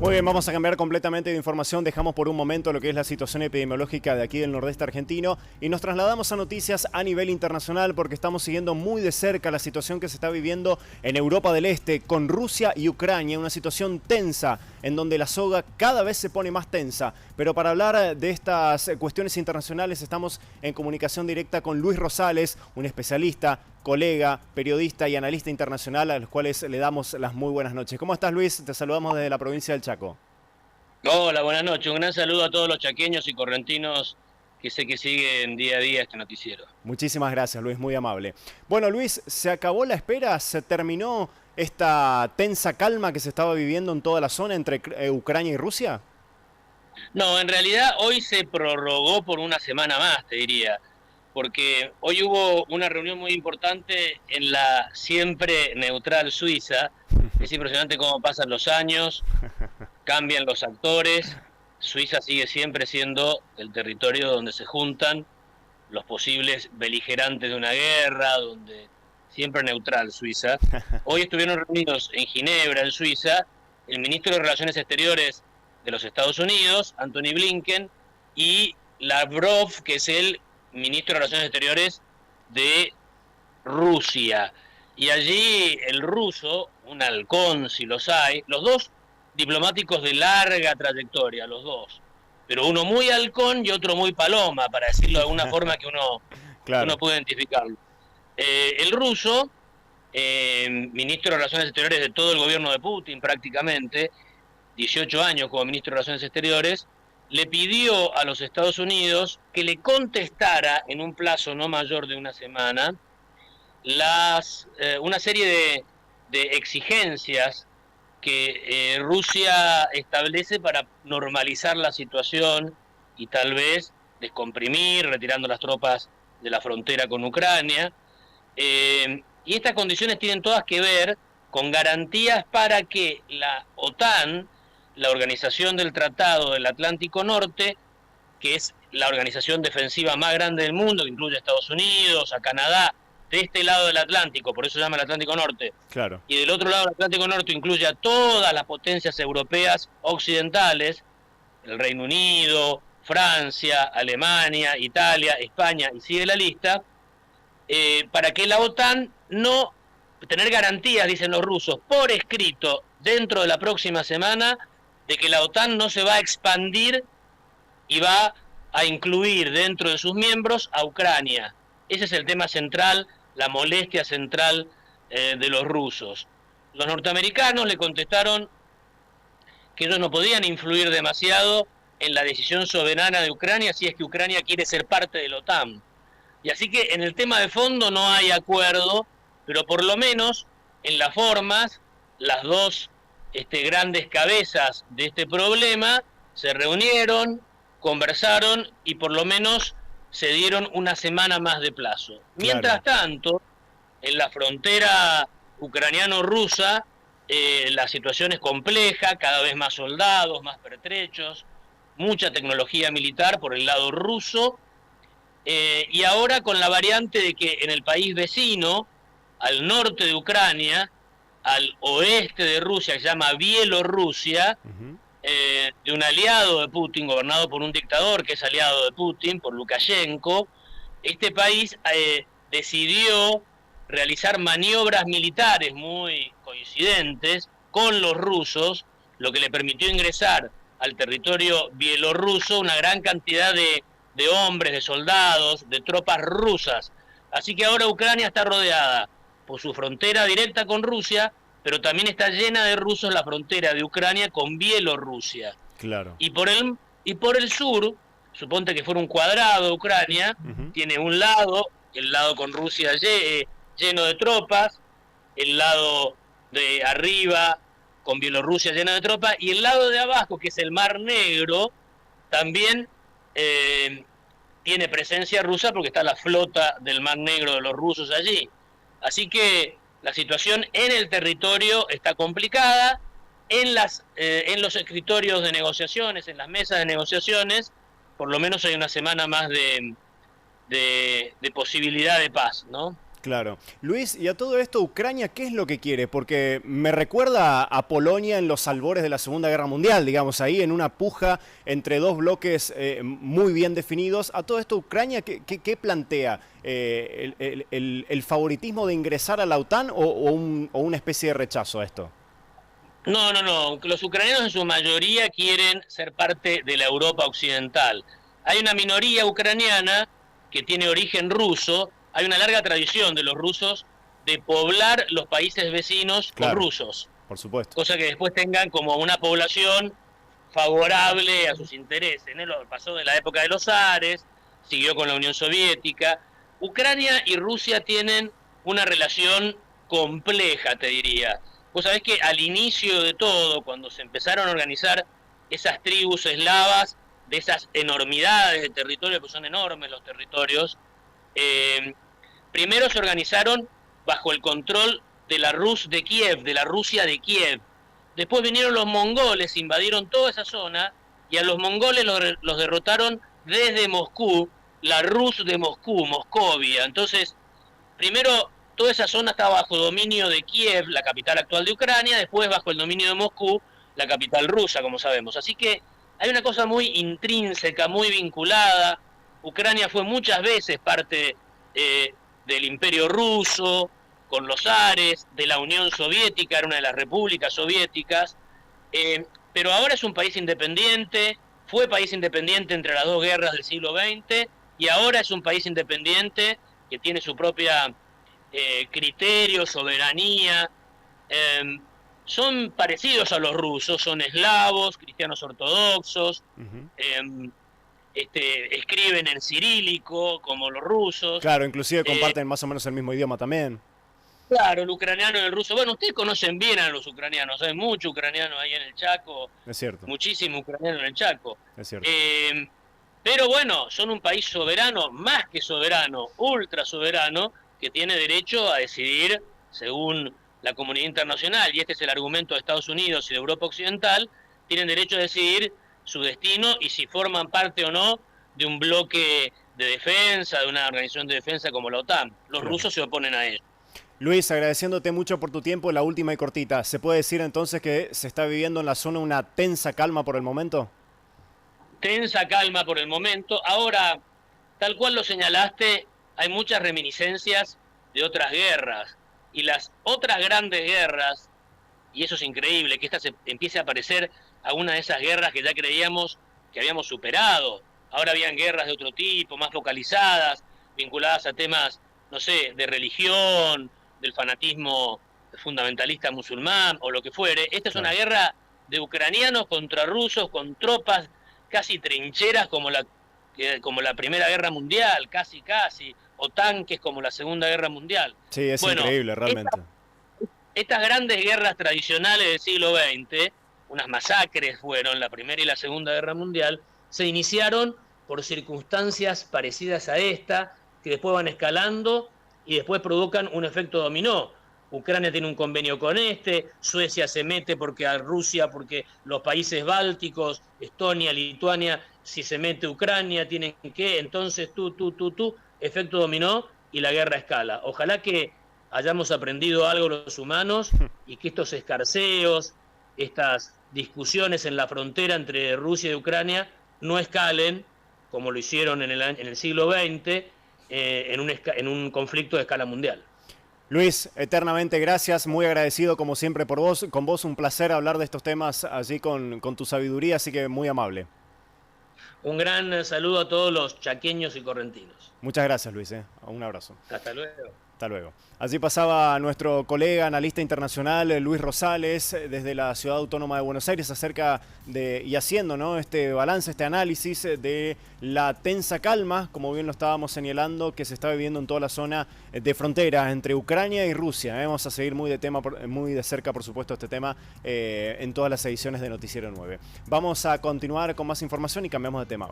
Muy bien, vamos a cambiar completamente de información. Dejamos por un momento lo que es la situación epidemiológica de aquí del nordeste argentino y nos trasladamos a noticias a nivel internacional porque estamos siguiendo muy de cerca la situación que se está viviendo en Europa del Este con Rusia y Ucrania, una situación tensa en donde la soga cada vez se pone más tensa. Pero para hablar de estas cuestiones internacionales estamos en comunicación directa con Luis Rosales, un especialista, colega, periodista y analista internacional, a los cuales le damos las muy buenas noches. ¿Cómo estás, Luis? Te saludamos desde la provincia del Chaco. Hola, buenas noches. Un gran saludo a todos los chaqueños y correntinos que sé que siguen día a día este noticiero. Muchísimas gracias, Luis, muy amable. Bueno, Luis, ¿se acabó la espera? ¿Se terminó esta tensa calma que se estaba viviendo en toda la zona entre Ucrania y Rusia? No, en realidad hoy se prorrogó por una semana más, te diría, porque hoy hubo una reunión muy importante en la siempre neutral Suiza. Es impresionante cómo pasan los años, cambian los actores. Suiza sigue siempre siendo el territorio donde se juntan los posibles beligerantes de una guerra, donde siempre neutral Suiza. Hoy estuvieron reunidos en Ginebra, en Suiza, el ministro de Relaciones Exteriores de los Estados Unidos, Anthony Blinken, y Lavrov, que es el ministro de Relaciones Exteriores de Rusia. Y allí el ruso, un halcón si los hay, los dos diplomáticos de larga trayectoria, los dos, pero uno muy halcón y otro muy paloma, para decirlo de alguna forma que uno Claro. puede identificarlo. El ruso, ministro de Relaciones Exteriores de todo el gobierno de Putin prácticamente, 18 años como ministro de Relaciones Exteriores, le pidió a los Estados Unidos que le contestara en un plazo no mayor de una semana una serie de exigencias que Rusia establece para normalizar la situación y tal vez descomprimir, retirando las tropas de la frontera con Ucrania. Y estas condiciones tienen todas que ver con garantías para que la OTAN, la Organización del Tratado del Atlántico Norte, que es la organización defensiva más grande del mundo, que incluye a Estados Unidos, a Canadá, de este lado del Atlántico, por eso se llama el Atlántico Norte, Claro. y del otro lado del Atlántico Norte incluye a todas las potencias europeas occidentales, el Reino Unido, Francia, Alemania, Italia, España, y sigue la lista, para que la OTAN no tener garantías, dicen los rusos, por escrito dentro de la próxima semana, de que la OTAN no se va a expandir y va a incluir dentro de sus miembros a Ucrania. Ese es el tema central, la molestia central de los rusos. Los norteamericanos le contestaron que ellos no podían influir demasiado en la decisión soberana de Ucrania si es que Ucrania quiere ser parte de la OTAN. Y así que en el tema de fondo no hay acuerdo, pero por lo menos en las formas, las dos grandes cabezas de este problema se reunieron, conversaron y por lo menos se dieron una semana más de plazo. Mientras Claro. tanto, en la frontera ucraniano-rusa, la situación es compleja, cada vez más soldados, más pertrechos, mucha tecnología militar por el lado ruso, y ahora con la variante de que en el país vecino, al norte de Ucrania, al oeste de Rusia, que se llama Bielorrusia, Uh-huh. de un aliado de Putin, gobernado por un dictador que es aliado de Putin, por Lukashenko, este país decidió realizar maniobras militares muy coincidentes con los rusos, lo que le permitió ingresar al territorio bielorruso una gran cantidad de hombres, de soldados, de tropas rusas. Así que ahora Ucrania está rodeada por su frontera directa con Rusia, pero también está llena de rusos la frontera de Ucrania con Bielorrusia. Claro. Y por el sur, suponte que fuera un cuadrado de Ucrania, Uh-huh. tiene un lado, el lado con Rusia lleno de tropas, el lado de arriba con Bielorrusia lleno de tropas, y el lado de abajo, que es el Mar Negro, también tiene presencia rusa porque está la flota del Mar Negro de los rusos allí. Así que la situación en el territorio está complicada, en los escritorios de negociaciones, en las mesas de negociaciones, por lo menos hay una semana más de posibilidad de paz, ¿no? Claro. Luis, y a todo esto, Ucrania, ¿qué es lo que quiere? Porque me recuerda a Polonia en los albores de la Segunda Guerra Mundial, digamos, ahí en una puja entre dos bloques muy bien definidos. A todo esto, Ucrania, ¿qué plantea? ¿El favoritismo de ingresar a la OTAN o una especie de rechazo a esto? No, no, no. Los ucranianos en su mayoría quieren ser parte de la Europa occidental. Hay una minoría ucraniana que tiene origen ruso. Hay una larga tradición de los rusos de poblar los países vecinos con Claro, rusos, por supuesto. cosa que después tengan como una población favorable a sus intereses, ¿no? Pasó de la época de los zares, siguió con la Unión Soviética. Ucrania y Rusia tienen una relación compleja, te diría. Vos sabés que al inicio de todo, cuando se empezaron a organizar esas tribus eslavas, de esas enormidades de territorio, pues son enormes los territorios, primero se organizaron bajo el control de la Rus de Kiev, de la Rusia de Kiev. Después vinieron los mongoles, invadieron toda esa zona y a los mongoles los derrotaron desde Moscú, la Rus de Moscú, Moscovia. Entonces, primero toda esa zona estaba bajo dominio de Kiev, la capital actual de Ucrania, después bajo el dominio de Moscú, la capital rusa, como sabemos. Así que hay una cosa muy intrínseca, muy vinculada. Ucrania fue muchas veces parte del Imperio Ruso, con los zares, de la Unión Soviética, era una de las repúblicas soviéticas, pero ahora es un país independiente, fue país independiente entre las dos guerras del siglo XX, y ahora es un país independiente que tiene su propia criterio, soberanía. Son parecidos a los rusos, son eslavos, cristianos ortodoxos, escriben en cirílico como los rusos. Claro, inclusive comparten más o menos el mismo idioma también. Claro, el ucraniano y el ruso. Bueno, ustedes conocen bien a los ucranianos, hay mucho ucraniano ahí en el Chaco, Es cierto, muchísimo ucraniano en el Chaco. es cierto. Pero bueno, son un país soberano, más que soberano, ultra soberano, que tiene derecho a decidir según la comunidad internacional, y este es el argumento de Estados Unidos y de Europa Occidental, tienen derecho a decidir su destino y si forman parte o no de un bloque de defensa, de una organización de defensa como la OTAN. Los Claro. rusos se oponen a ello. Luis, agradeciéndote mucho por tu tiempo, la última y cortita. ¿Se puede decir entonces que se está viviendo en la zona una tensa calma por el momento? Tensa calma por el momento. Ahora, tal cual lo señalaste, hay muchas reminiscencias de otras guerras. Y las otras grandes guerras, y eso es increíble, que esta se empiece a aparecer a una de esas guerras que ya creíamos que habíamos superado. Ahora habían guerras de otro tipo, más focalizadas, vinculadas a temas, no sé, de religión, del fanatismo fundamentalista musulmán o lo que fuere. Esta es una guerra de ucranianos contra rusos con tropas casi trincheras como la Primera Guerra Mundial, casi, o tanques como la Segunda Guerra Mundial. Sí, es Bueno, increíble realmente. estas grandes guerras tradicionales del siglo XX, unas masacres fueron, la Primera y la Segunda Guerra Mundial, se iniciaron por circunstancias parecidas a esta, que después van escalando y después provocan un efecto dominó. Ucrania tiene un convenio con Suecia se mete porque a Rusia, porque los países bálticos, Estonia, Lituania, si se mete Ucrania, tienen que, entonces efecto dominó y la guerra escala. Ojalá que hayamos aprendido algo los humanos y que estos escarceos, estas discusiones en la frontera entre Rusia y Ucrania no escalen, como lo hicieron en el siglo XX, en un conflicto de escala mundial. Luis, eternamente gracias, muy agradecido como siempre por vos. Con vos un placer hablar de estos temas allí con tu sabiduría, así que muy amable. Un gran saludo a todos los chaqueños y correntinos. Muchas gracias, Luis. Un abrazo. Hasta luego. Hasta luego. Allí pasaba nuestro colega analista internacional Luis Rosales desde la Ciudad Autónoma de Buenos Aires acerca de y haciendo, ¿no?, este balance, este análisis de la tensa calma, como bien lo estábamos señalando, que se está viviendo en toda la zona de frontera entre Ucrania y Rusia. Vamos a seguir muy de cerca, por supuesto, este tema en todas las ediciones de Noticiero 9. Vamos a continuar con más información y cambiamos de tema.